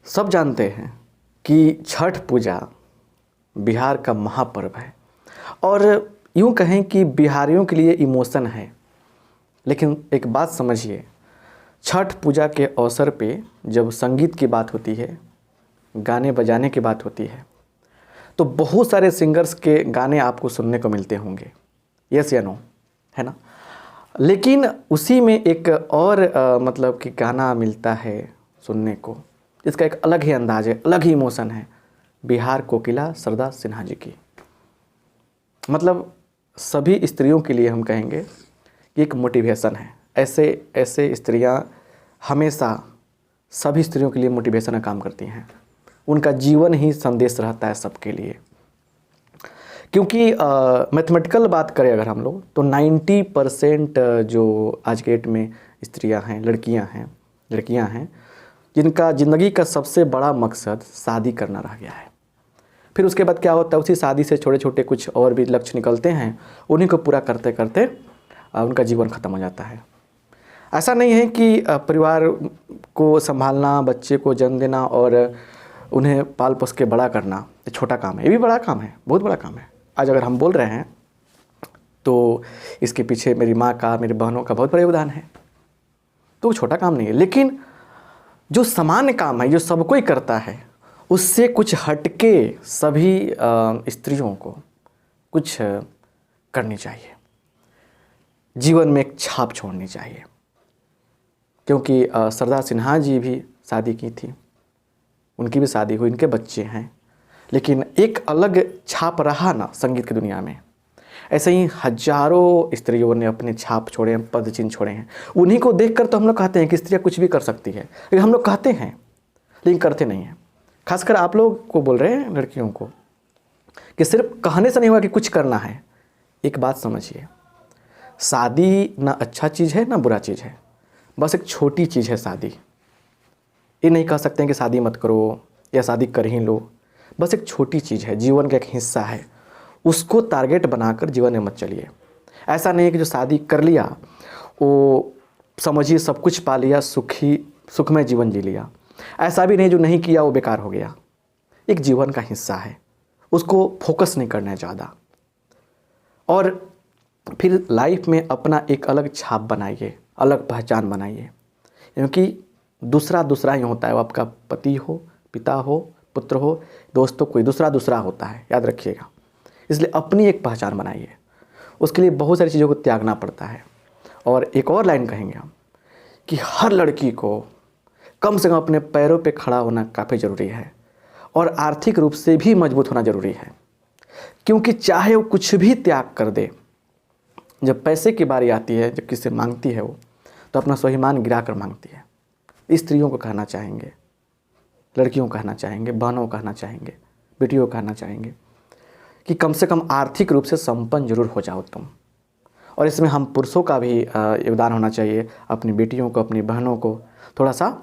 सब जानते हैं कि छठ पूजा बिहार का महापर्व है और यूँ कहें कि बिहारियों के लिए इमोशन है। लेकिन एक बात समझिए, छठ पूजा के अवसर पे जब संगीत की बात होती है, गाने बजाने की बात होती है, तो बहुत सारे सिंगर्स के गाने आपको सुनने को मिलते होंगे, यस या नो, है ना। लेकिन उसी में एक और मतलब कि गाना मिलता है सुनने को, इसका एक अलग ही अंदाज है, अलग ही इमोशन है। बिहार कोकिला सरदा सिन्हा जी की, मतलब सभी स्त्रियों के लिए हम कहेंगे कि एक मोटिवेशन है। ऐसे स्त्रियां हमेशा सभी स्त्रियों के लिए मोटिवेशन का काम करती हैं। उनका जीवन ही संदेश रहता है सबके लिए। क्योंकि मैथमेटिकल बात करें अगर हम लोग, तो 90% जो आज के डेट में स्त्रियां हैं, लड़कियां हैं जिनका ज़िंदगी का सबसे बड़ा मकसद शादी करना रह गया है। फिर उसके बाद क्या होता है, उसी शादी से छोटे छोटे कुछ और भी लक्ष्य निकलते हैं, उन्हीं को पूरा करते करते उनका जीवन ख़त्म हो जाता है। ऐसा नहीं है कि परिवार को संभालना, बच्चे को जन्म देना और उन्हें पाल पोस के बड़ा करना ये छोटा काम है, ये भी बड़ा काम है, बहुत बड़ा काम है। आज अगर हम बोल रहे हैं तो इसके पीछे मेरी माँ का, मेरी बहनों का बहुत बड़ा योगदान है, तो वो छोटा काम नहीं है। लेकिन जो सामान्य काम है, जो सब कोई करता है, उससे कुछ हटके सभी स्त्रियों को कुछ करनी चाहिए, जीवन में एक छाप छोड़नी चाहिए। क्योंकि सरदा सिन्हा जी भी शादी की थी, उनकी भी शादी हुई, इनके बच्चे हैं, लेकिन एक अलग छाप रहा ना संगीत की दुनिया में। ऐसे ही हजारों स्त्रियों ने अपने छाप छोड़े हैं, पद चिन्ह छोड़े हैं। उन्हीं को देखकर तो हम लोग कहते हैं कि स्त्रियाँ कुछ भी कर सकती है, लेकिन हम लोग कहते हैं लेकिन करते नहीं हैं। खासकर आप लोग को बोल रहे हैं, लड़कियों को, कि सिर्फ कहने से नहीं होगा कि कुछ करना है। एक बात समझिए, शादी ना अच्छा चीज़ है ना बुरा चीज़ है, बस एक छोटी चीज़ है शादी। ये नहीं कह सकते हैं कि शादी मत करो या शादी कर ही लो, बस एक छोटी चीज़ है, जीवन का एक हिस्सा है। उसको टारगेट बनाकर जीवन में मत चलिए। ऐसा नहीं है कि जो शादी कर लिया वो समझिए सब कुछ पा लिया, सुखमय जीवन जी लिया। ऐसा भी नहीं जो नहीं किया वो बेकार हो गया। एक जीवन का हिस्सा है, उसको फोकस नहीं करना है ज़्यादा। और फिर लाइफ में अपना एक अलग छाप बनाइए, अलग पहचान बनाइए। क्योंकि दूसरा ही होता है, वो आपका पति हो, पिता हो, पुत्र हो, दोस्त हो, कोई दूसरा होता है, याद रखिएगा। इसलिए अपनी एक पहचान बनाइए, उसके लिए बहुत सारी चीज़ों को त्यागना पड़ता है। और एक और लाइन कहेंगे हम कि हर लड़की को कम से कम अपने पैरों पे खड़ा होना काफ़ी ज़रूरी है और आर्थिक रूप से भी मजबूत होना ज़रूरी है। क्योंकि चाहे वो कुछ भी त्याग कर दे, जब पैसे की बारी आती है, जब किसी से मांगती है वो, तो अपना स्वाभिमान गिरा कर मांगती है। स्त्रियों को कहना चाहेंगे, लड़कियों को कहना चाहेंगे, बहनों को कहना चाहेंगे, बेटियों को कहना चाहेंगे कि कम से कम आर्थिक रूप से संपन्न जरूर हो जाओ तुम। और इसमें हम पुरुषों का भी योगदान होना चाहिए। अपनी बेटियों को, अपनी बहनों को थोड़ा सा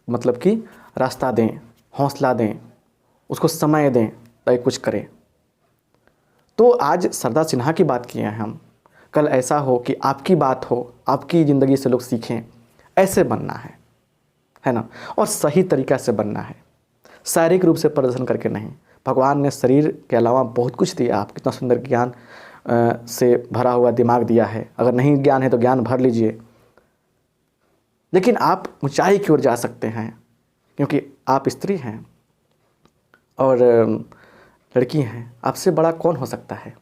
मतलब कि रास्ता दें, हौसला दें, उसको समय दें ताकि कुछ करें। तो आज सरदा सिन्हा की बात किए हैं हम, कल ऐसा हो कि आपकी बात हो, आपकी ज़िंदगी से लोग सीखें। ऐसे बनना है ना, और सही तरीक़ा से बनना है, शारीरिक रूप से प्रदर्शन करके नहीं। भगवान ने शरीर के अलावा बहुत कुछ दिया, आप कितना सुंदर ज्ञान से भरा हुआ दिमाग दिया है। अगर नहीं ज्ञान है तो ज्ञान भर लीजिए, लेकिन आप ऊंचाई की ओर जा सकते हैं क्योंकि आप स्त्री हैं और लड़की हैं। आपसे बड़ा कौन हो सकता है?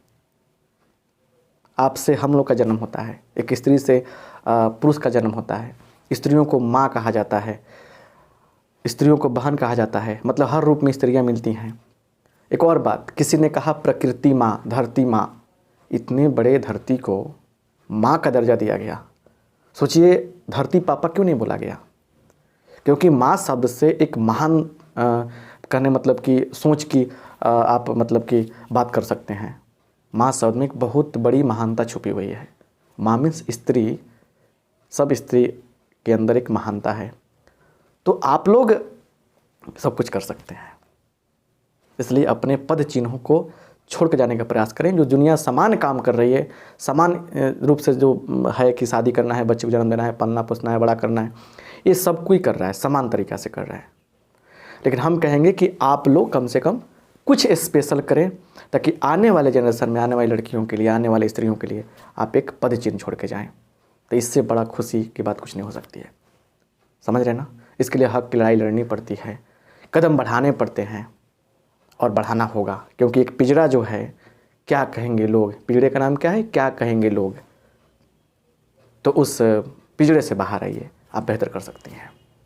आपसे हम लोग का जन्म होता है, एक स्त्री से पुरुष का जन्म होता है। स्त्रियों को माँ कहा जाता है, स्त्रियों को बहन कहा जाता है, मतलब हर रूप में स्त्रियां मिलती हैं। एक और बात, किसी ने कहा प्रकृति माँ, धरती माँ। इतने बड़े धरती को माँ का दर्जा दिया गया। सोचिए, धरती पापा क्यों नहीं बोला गया? क्योंकि माँ शब्द से एक महान कहने मतलब कि सोच की आप मतलब कि बात कर सकते हैं। माँ शब्द में एक बहुत बड़ी महानता छुपी हुई है। माँ मीन्स स्त्री, सब स्त्री के अंदर एक महानता है। तो आप लोग सब कुछ कर सकते हैं, इसलिए अपने पद चिन्हों को छोड़ के जाने का प्रयास करें। जो दुनिया समान काम कर रही है, समान रूप से जो है कि शादी करना है, बच्चे को जन्म देना है, पालना पोसना है, बड़ा करना है, ये सब कोई कर रहा है, समान तरीक़ा से कर रहा है। लेकिन हम कहेंगे कि आप लोग कम से कम कुछ स्पेशल करें, ताकि आने वाले जनरेशन में, आने वाली लड़कियों के लिए, आने वाली स्त्रियों के लिए आप एक पद चिन्ह छोड़ के जाएँ। तो इससे बड़ा खुशी की बात कुछ नहीं हो सकती है। समझ रहे ना? इसके लिए हक की लड़ाई लड़नी पड़ती है, कदम बढ़ाने पड़ते हैं और बढ़ाना होगा, क्योंकि एक पिंजरा जो है, क्या कहेंगे लोग, पिंजरे का नाम क्या है, क्या कहेंगे लोग। तो उस पिंजरे से बाहर आइए, आप बेहतर कर सकती हैं।